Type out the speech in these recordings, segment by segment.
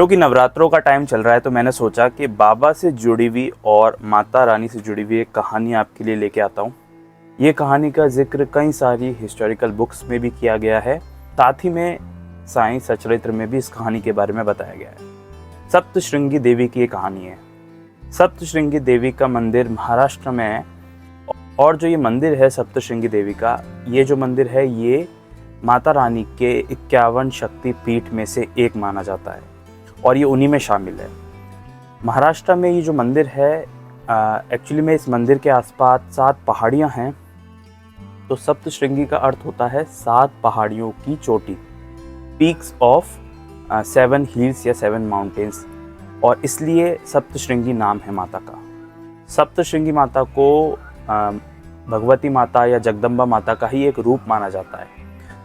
क्योंकि नवरात्रों का टाइम चल रहा है तो मैंने सोचा कि बाबा से जुड़ी हुई और माता रानी से जुड़ी हुई एक कहानी आपके लिए लेके आता हूँ। ये कहानी का जिक्र कई सारी हिस्टोरिकल बुक्स में भी किया गया है, साथ ही में साईं सचरित्र में भी इस कहानी के बारे में बताया गया है। सप्तशृंगी देवी की ये कहानी है। सप्तशृंगी देवी का मंदिर महाराष्ट्र में है और जो ये मंदिर है सप्तशृंगी देवी का, ये जो मंदिर है ये माता रानी के 51 शक्ति पीठ में से एक माना जाता है और ये उन्हीं में शामिल है। महाराष्ट्र में ये जो मंदिर है, एक्चुअली में इस मंदिर के आसपास 7 पहाड़ियाँ हैं। तो सप्तशृंगी का अर्थ होता है 7 पहाड़ियों की चोटी, पीक्स ऑफ 7 हिल्स या 7 माउंटेन्स, और इसलिए सप्तशृंगी नाम है माता का। सप्तशृंगी माता को भगवती माता या जगदम्बा माता का ही एक रूप माना जाता है।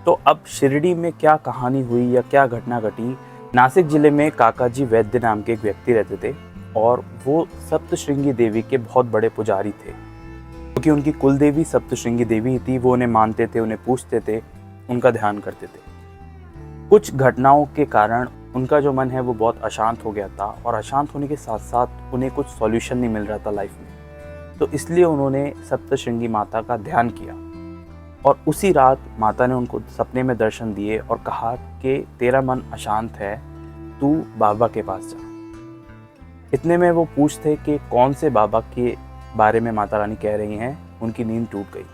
तो अब शिरडी में क्या कहानी हुई या क्या घटना घटी। नासिक जिले में काकाजी वैद्य नाम के एक व्यक्ति रहते थे और वो सप्तशृंगी देवी के बहुत बड़े पुजारी थे, क्योंकि उनकी कुल देवी सप्तशृंगी देवी ही थी। वो उन्हें मानते थे, उन्हें पूजते थे, उनका ध्यान करते थे। कुछ घटनाओं के कारण उनका जो मन है वो बहुत अशांत हो गया था और अशांत होने के साथ साथ उन्हें कुछ सॉल्यूशन नहीं मिल रहा था लाइफ में। तो इसलिए उन्होंने सप्तशृंगी माता का ध्यान किया और उसी रात माता ने उनको सपने में दर्शन दिए और कहा कि तेरा मन अशांत है, तू बाबा के पास जा। इतने में वो पूछते कि कौन से बाबा के बारे में माता रानी कह रही हैं। उनकी नींद टूट गई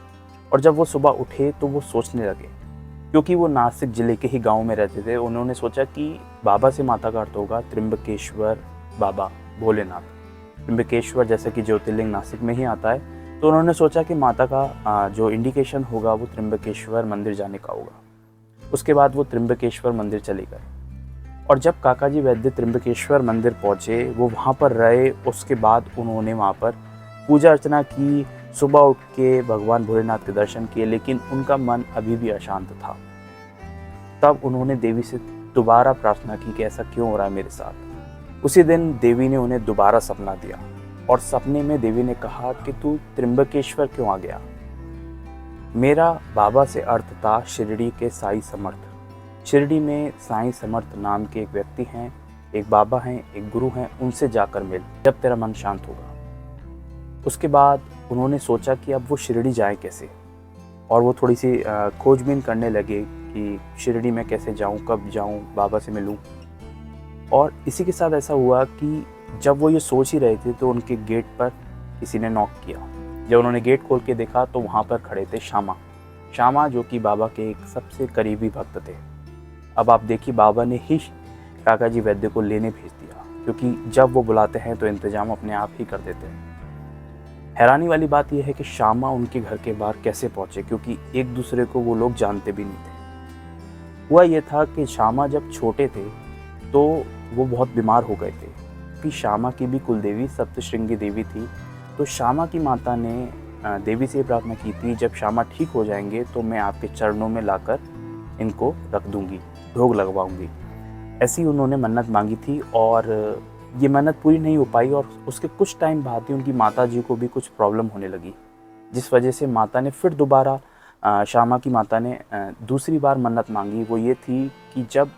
और जब वो सुबह उठे तो वो सोचने लगे, क्योंकि वो नासिक जिले के ही गांव में रहते थे। उन्होंने सोचा कि बाबा से माता का अर्थ होगा त्र्यंबकेश्वर बाबा भोलेनाथ। त्र्यंबकेश्वर जैसे कि ज्योतिर्लिंग नासिक में ही आता है, तो उन्होंने सोचा कि माता का जो इंडिकेशन होगा वो त्र्यंबकेश्वर मंदिर जाने का होगा। उसके बाद वो त्र्यंबकेश्वर मंदिर चले गए और जब काकाजी वैद्य त्र्यंबकेश्वर मंदिर पहुँचे, वो वहाँ पर रहे। उसके बाद उन्होंने वहाँ पर पूजा अर्चना की, सुबह उठ के भगवान भोलेनाथ के दर्शन किए, लेकिन उनका मन अभी भी अशांत था। तब उन्होंने देवी से दोबारा प्रार्थना की कि ऐसा क्यों हो रहा है मेरे साथ। उसी दिन देवी ने उन्हें दोबारा सपना दिया और सपने में देवी ने कहा कि तू त्र्यंबकेश्वर क्यों आ गया। मेरा बाबा से अर्थ था शिरडी के साईं समर्थ। शिरडी में साईं समर्थ नाम के एक व्यक्ति हैं, एक बाबा हैं, एक गुरु हैं, उनसे जाकर मिल, जब तेरा मन शांत होगा। उसके बाद उन्होंने सोचा कि अब वो शिरडी जाए कैसे, और वो थोड़ी सी खोजबीन करने लगे कि शिरडी में कैसे जाऊं, कब जाऊं, बाबा से मिलूं। और इसी के साथ ऐसा हुआ कि जब वो ये सोच ही रहे थे तो उनके गेट पर किसी ने नॉक किया। जब उन्होंने गेट खोल के देखा तो वहाँ पर खड़े थे श्यामा, जो कि बाबा के एक सबसे करीबी भक्त थे। अब आप देखिए, बाबा ने ही काकाजी वैद्य को लेने भेज दिया, क्योंकि जब वो बुलाते हैं तो इंतजाम अपने आप ही कर देते हैं। हैरानी वाली बात यह है कि श्यामा उनके घर के बाहर कैसे पहुँचे, क्योंकि एक दूसरे को वो लोग जानते भी नहीं थे। हुआ ये था कि श्यामा जब छोटे थे तो वो बहुत बीमार हो गए थे, कि श्यामा की भी कुल देवी सप्तशृंगी देवी थी। तो श्यामा की माता ने देवी से प्रार्थना की थी, जब श्यामा ठीक हो जाएंगे तो मैं आपके चरणों में लाकर इनको रख दूंगी, भोग लगवाऊंगी। ऐसी उन्होंने मन्नत मांगी थी और ये मन्नत पूरी नहीं हो पाई और उसके कुछ टाइम बाद ही उनकी माता जी को भी कुछ प्रॉब्लम होने लगी, जिस वजह से माता ने फिर दोबारा श्यामा की माता ने दूसरी बार मन्नत मांगी। वो ये थी कि जब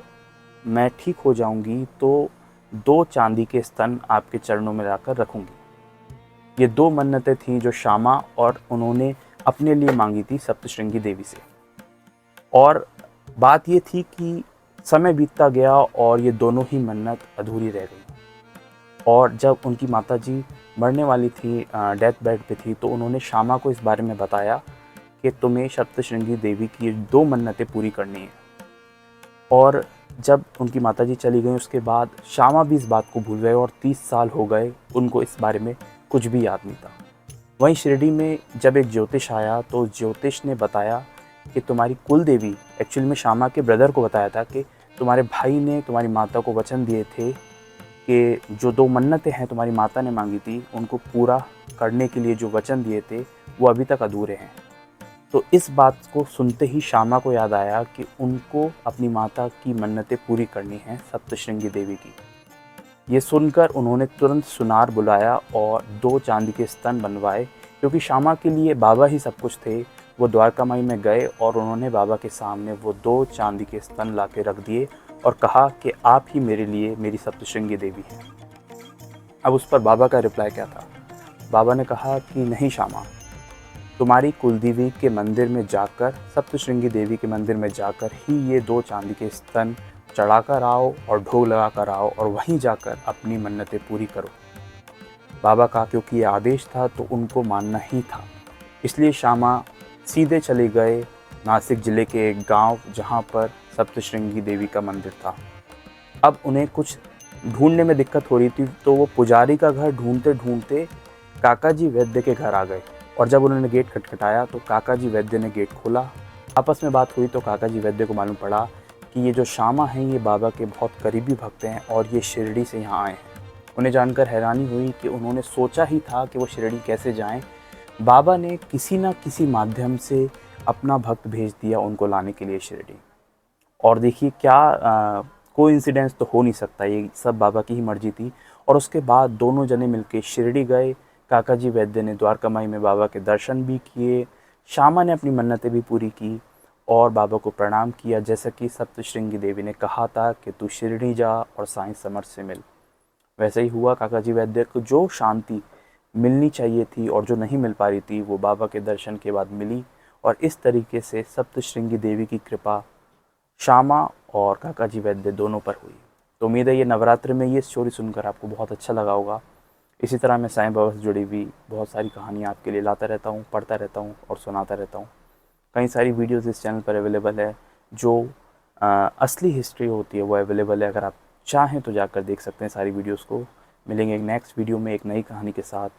मैं ठीक हो जाऊंगी तो 2 चांदी के स्तन आपके चरणों में लाकर रखूंगी। ये 2 मन्नतें थीं जो श्यामा और उन्होंने अपने लिए मांगी थी सप्तशृंगी देवी से। और बात ये थी कि समय बीतता गया और ये दोनों ही मन्नत अधूरी रह गई। और जब उनकी माताजी मरने वाली थी, डेथ बेड पे थी, तो उन्होंने श्यामा को इस बारे में बताया कि तुम्हें सप्तशृंगी देवी की 2 मन्नतें पूरी करनी है। और जब उनकी माताजी चली गई उसके बाद श्यामा भी इस बात को भूल गए और 30 साल हो गए, उनको इस बारे में कुछ भी याद नहीं था। वहीं शिरडी में जब एक ज्योतिष आया तो ज्योतिष ने बताया कि तुम्हारी कुल देवी, एक्चुअली में श्यामा के ब्रदर को बताया था कि तुम्हारे भाई ने तुम्हारी माता को वचन दिए थे कि जो 2 मन्नतें हैं तुम्हारी माता ने मांगी थी, उनको पूरा करने के लिए जो वचन दिए थे वो अभी तक अधूरे हैं। तो इस बात को सुनते ही श्यामा को याद आया कि उनको अपनी माता की मन्नतें पूरी करनी हैं सप्तशृंगी देवी की। ये सुनकर उन्होंने तुरंत सुनार बुलाया और 2 चांदी के स्तन बनवाए, क्योंकि श्यामा के लिए बाबा ही सब कुछ थे। वो द्वारका माई में गए और उन्होंने बाबा के सामने वो 2 चांदी के स्तन ला के रख दिए और कहा कि आप ही मेरे लिए मेरी सप्तशृंगी देवी हैं। अब उस पर बाबा का रिप्लाई क्या था? बाबा ने कहा कि नहीं श्यामा, तुम्हारी कुलदेवी के मंदिर में जाकर, सप्तशृंगी देवी के मंदिर में जाकर ही ये 2 चांदी के स्तन चढ़ाकर आओ और ढोल लगाकर आओ और वहीं जाकर अपनी मन्नतें पूरी करो। बाबा का क्योंकि ये आदेश था तो उनको मानना ही था, इसलिए श्यामा सीधे चले गए नासिक ज़िले के एक गांव जहां पर सप्तशृंगी देवी का मंदिर था। अब उन्हें कुछ ढूंढने में दिक्कत हो रही थी, तो वो पुजारी का घर ढूंढते ढूंढते काका जी वैद्य के घर आ गए और जब उन्होंने गेट खटखटाया तो काका जी वैद्य ने गेट खोला। आपस में बात हुई तो काका जी वैद्य को मालूम पड़ा कि ये जो श्यामा हैं ये बाबा के बहुत करीबी भक्त हैं और ये शिरडी से यहाँ आए हैं। उन्हें जानकर हैरानी हुई कि उन्होंने सोचा ही था कि वो शिरडी कैसे जाएं। बाबा ने किसी न किसी माध्यम से अपना भक्त भेज दिया उनको लाने के लिए शिरडी। और देखिए क्या कोइंसिडेंस तो हो नहीं सकता, ये सब बाबा की ही मर्जी थी। और उसके बाद दोनों जने मिलके शिरडी गए। काका जी वैद्य ने द्वारकामाई में बाबा के दर्शन भी किए, श्यामा ने अपनी मन्नतें भी पूरी की और बाबा को प्रणाम किया, जैसा कि सप्तशृंगी देवी ने कहा था कि तू शिरडी जा और साईं समर्थ से मिल। वैसे ही हुआ। काका जी वैद्य को जो शांति मिलनी चाहिए थी और जो नहीं मिल पा रही थी वो बाबा के दर्शन के बाद मिली। और इस तरीके से सप्तशृंगी देवी की कृपा श्यामा और काका जी वैद्य दोनों पर हुई। तो उम्मीद है ये नवरात्र में ये स्टोरी सुनकर आपको बहुत अच्छा लगा होगा। इसी तरह मैं साईं बाबा से जुड़ी हुई बहुत सारी कहानियाँ आपके लिए लाता रहता हूँ, पढ़ता रहता हूँ और सुनाता रहता हूँ। कई सारी वीडियोज़ इस चैनल पर अवेलेबल है, जो असली हिस्ट्री होती है वो अवेलेबल है। अगर आप चाहें तो जाकर देख सकते हैं सारी वीडियोज़ को। मिलेंगे एक नेक्स्ट वीडियो में एक नई कहानी के साथ।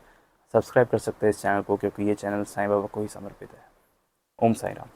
सब्सक्राइब कर सकते हैं इस चैनल को, क्योंकि ये चैनल साईं बाबा को ही समर्पित है। ओम साईं राम।